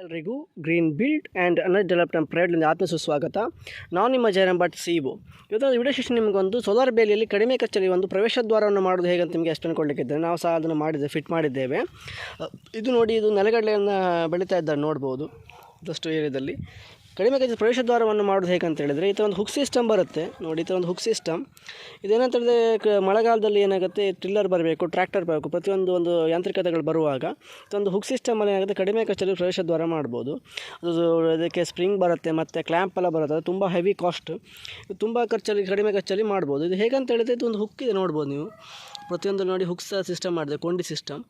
ಎಲ್ಲರಿಗೂ green build and ಅನರ್ development ಪ್ರೈವೇಟ್ಲಿಂದ ಆತ್ಮ ಸುಸ್ವಾಗತ. ನಾನು ನಿಮ್ಮ ಜಯರಾಮ್ ಭಟ್ CEO. ಇವತ್ತು ವಿಡಿಯೋ ಸೆಷನ್ ನಿಮಗೊಂದು ಸೋಲಾರ್ ಬೇಲಿಯಲ್ಲಿ ಕಡಿಮೆ ಖರ್ಚಲ್ಲಿ ಒಂದು ಪ್ರವೇಶ ದ್ವಾರವನ್ನು ಮಾಡೋದು ಹೇಗೆ ಅಂತ ನಿಮಗೆ ಎಕ್ಸ್ಪ್ಲೇನ್ ಕೊಡಲಿಕ್ಕಿದ್ದೇನೆ. ನಾವು ಸಹ ಅದನ್ನು ಫಿಟ್ ಮಾಡಿದ್ದೇವೆ. ಇದು ನೋಡಿ, ಇದು ನೆಲಗಡಲೆಯನ್ನು ಬೆಳೀತಾ ಇದ್ದಾರೆ ನೋಡ್ಬೋದು. ಇದಷ್ಟು ಏರಿಯಾದಲ್ಲಿ ಕಡಿಮೆ ಖರ್ಚು ಪ್ರವೇಶ ದ್ವಾರವನ್ನು ಮಾಡೋದು ಹೇಗೆ ಅಂತ ಹೇಳಿದರೆ, ಈ ಥರ ಒಂದು ಹುಕ್ ಸಿಸ್ಟಮ್ ಬರುತ್ತೆ ನೋಡಿ. ಈ ಥರ ಒಂದು ಹುಕ್ ಸಿಸ್ಟಮ್ ಇದೇನಂತ ಹೇಳಿದ್ರೆ, ಮಳೆಗಾಲದಲ್ಲಿ ಏನಾಗುತ್ತೆ, ಟಿಲ್ಲರ್ ಬರಬೇಕು, ಟ್ರ್ಯಾಕ್ಟರ್ ಬರಬೇಕು, ಒಂದು ಯಾಂತ್ರಿಕತೆಗಳು ಬರುವಾಗ ಇದೊಂದು ಹುಕ್ ಸಿಸ್ಟಮಲ್ಲಿ ಏನಾಗುತ್ತೆ, ಕಡಿಮೆ ಖರ್ಚಲ್ಲಿ ಪ್ರವೇಶ ದ್ವಾರ ಮಾಡ್ಬೋದು. ಅದು ಅದಕ್ಕೆ ಸ್ಪ್ರಿಂಗ್ ಬರುತ್ತೆ ಮತ್ತು ಕ್ಲ್ಯಾಂಪ್ ಎಲ್ಲ ಬರುತ್ತೆ. ಅದು ತುಂಬ ಹೆವಿ ಕಾಸ್ಟ್. ತುಂಬ ಕಡಿಮೆ ಖರ್ಚಲ್ಲಿ ಮಾಡ್ಬೋದು. ಇದು ಹೇಗಂತ ಹೇಳಿದ್ರೆ, ಇದು ಒಂದು ಹುಕ್ ಇದೆ ನೋಡ್ಬೋದು ನೀವು. ಪ್ರತಿಯೊಂದು ನೋಡಿ ಹುಕ್ಸ್ ಸಿಸ್ಟಮ್ ಮಾಡಿದೆ, ಕೊಂಡಿ ಸಿಸ್ಟಮ್.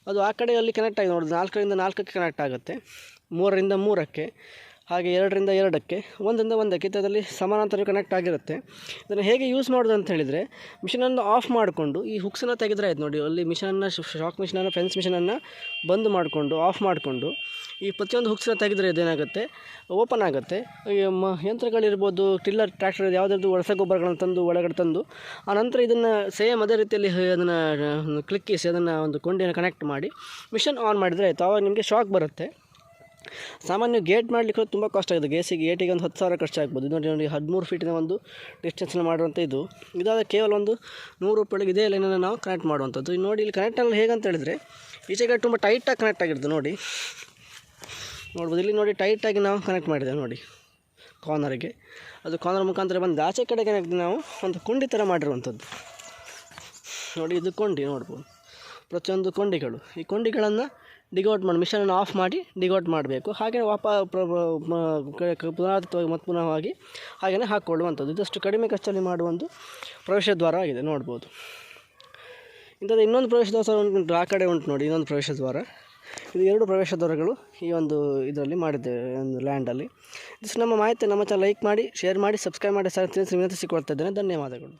ಅದು ಆ ಕಡೆಯಲ್ಲಿ ಕನೆಕ್ಟ್ ಆಗಿ ನೋಡಿದ್ರೆ 4ರಿಂದ 4ಕ್ಕೆ ಕನೆಕ್ಟ್ ಆಗುತ್ತೆ, 3ರಿಂದ 3ಕ್ಕೆ, ಹಾಗೆ 2ರಿಂದ 2ಕ್ಕೆ, 1ರಿಂದ 1ಕ್ಕೆ ಇದರಲ್ಲಿ ಸಮಾನಾಂತರ ಕನೆಕ್ಟ್ ಆಗಿರುತ್ತೆ. ಇದನ್ನು ಹೇಗೆ ಯೂಸ್ ಮಾಡೋದು ಅಂತ ಹೇಳಿದರೆ, ಮಿಷನನ್ನು ಆಫ್ ಮಾಡಿಕೊಂಡು ಈ ಹುಕ್ಸನ್ನು ತೆಗೆದ್ರೆ ಆಯ್ತು ನೋಡಿ. ಅಲ್ಲಿ ಮಿಷನನ್ನು, ಶಾಕ್ ಮಿಷನನ್ನು, ಫೆನ್ಸ್ ಮಿಷನನ್ನು ಬಂದ್ ಮಾಡಿಕೊಂಡು, ಆಫ್ ಮಾಡಿಕೊಂಡು ಈ ಪ್ರತಿಯೊಂದು ಹುಕ್ಸನ್ನು ತೆಗೆದ್ರೆ ಇದೇನಾಗುತ್ತೆ, ಓಪನ್ ಆಗುತ್ತೆ. ಈ ಯಂತ್ರಗಳಿರ್ಬೋದು, ಟಿಲ್ಲರ್, ಟ್ರ್ಯಾಕ್ಟರ್, ಯಾವುದಾದ್ರು ರಸಗೊಬ್ಬರಗಳನ್ನು ತಂದು ಒಳಗಡೆ ತಂದು, ಆನಂತರ ಇದನ್ನು ಸೇಮ್ ಅದೇ ರೀತಿಯಲ್ಲಿ ಅದನ್ನು ಕ್ಲಿಕ್ಕಿಸಿ ಅದನ್ನು ಒಂದು ಕೊಂಡಿಯನ್ನು ಕನೆಕ್ಟ್ ಮಾಡಿ ಮಿಷನ್ ಆನ್ ಮಾಡಿದರೆ ಆಯಿತು. ಆವಾಗ ನಿಮಗೆ ಶಾಕ್ ಬರುತ್ತೆ. ಸಾಮಾನ್ಯ ಗೇಟ್ ಮಾಡಲಿಕ್ಕೆ ತುಂಬ ಕಾಸ್ಟ್ ಆಗಿದೆ. ಗೇಟಿಗೆ ಒಂದು 10,000 ಖರ್ಚಾಗ್ಬೋದು. ನೋಡಿ 13 ಫೀಟಿನ ಒಂದು ಡಿಸ್ಟೆನ್ಸ್ನ ಮಾಡುವಂಥ ಇದಾದ ಕೇವಲ ಒಂದು 100 ರೂಪಾಯಿಗೆ ಇದೇ ಲೈನನ್ನು ನಾವು ಕನೆಕ್ಟ್ ಮಾಡುವಂಥದ್ದು. ನೋಡಿ, ಇಲ್ಲಿ ಕನೆಕ್ಟ್ ಆಗಲು ಹೇಗಂತ ಹೇಳಿದರೆ, ಈಚೆಗೆ ತುಂಬ ಟೈಟಾಗಿ ಕನೆಕ್ಟ್ ಆಗಿರುತ್ತೆ ನೋಡಿ. ನೋಡ್ಬೋದು, ಇಲ್ಲಿ ನೋಡಿ ಟೈಟಾಗಿ ನಾವು ಕನೆಕ್ಟ್ ಮಾಡಿದ್ದೇವೆ ನೋಡಿ ಕಾರ್ನರಿಗೆ. ಅದು ಕಾರ್ನರ್ ಮುಖಾಂತರ ಬಂದು ಆಚೆ ಕಡೆಗೆ ನಾವು ಒಂದು ಕೊಂಡಿ ಥರ ಮಾಡಿರುವಂಥದ್ದು ನೋಡಿ. ಇದು ಕೊಂಡಿ ನೋಡ್ಬೋದು, ಪ್ರತಿಯೊಂದು ಕೊಂಡಿಗಳು. ಈ ಕೊಂಡಿಗಳನ್ನು ಡಿಗೌಟ್ ಮಾಡಿ, ಮಿಷನನ್ನು ಆಫ್ ಮಾಡಿ ಡಿಗೌಟ್ ಮಾಡಬೇಕು. ಹಾಗೆ ಪುನಃವಾಗಿ ಹಾಗೆಯೇ ಹಾಕ್ಕೊಳ್ಳುವಂಥದ್ದು. ಇದಷ್ಟು ಕಡಿಮೆ ಖರ್ಚಲ್ಲಿ ಮಾಡುವಂಥ ಪ್ರವೇಶ ದ್ವಾರ ಆಗಿದೆ ನೋಡ್ಬೋದು. ಇಂಥದ್ದು ಇನ್ನೊಂದು ಪ್ರವೇಶ ದ್ವಾರ ಉಂಟು, ಆ ಕಡೆ ಉಂಟು ನೋಡಿ ಇನ್ನೊಂದು ಪ್ರವೇಶ ದ್ವಾರ. ಇದು 2 ಪ್ರವೇಶ ದ್ವಾರಗಳು ಈ ಒಂದು ಇದರಲ್ಲಿ ಮಾಡಿದ್ದೇವೆ, ಒಂದು ಲ್ಯಾಂಡಲ್ಲಿ. ಇಷ್ಟು ನಮ್ಮ ಮಾಹಿತಿ. ನಮ್ಮ ಚಾನಲ್ ಲೈಕ್ ಮಾಡಿ, ಶೇರ್ ಮಾಡಿ, ಸಬ್ಸ್ಕ್ರೈಬ್ ಮಾಡಿ ವಿನಂತಿಸಿಕೊಳ್ತಾ ಇದ್ದೇನೆ. ಧನ್ಯವಾದಗಳು.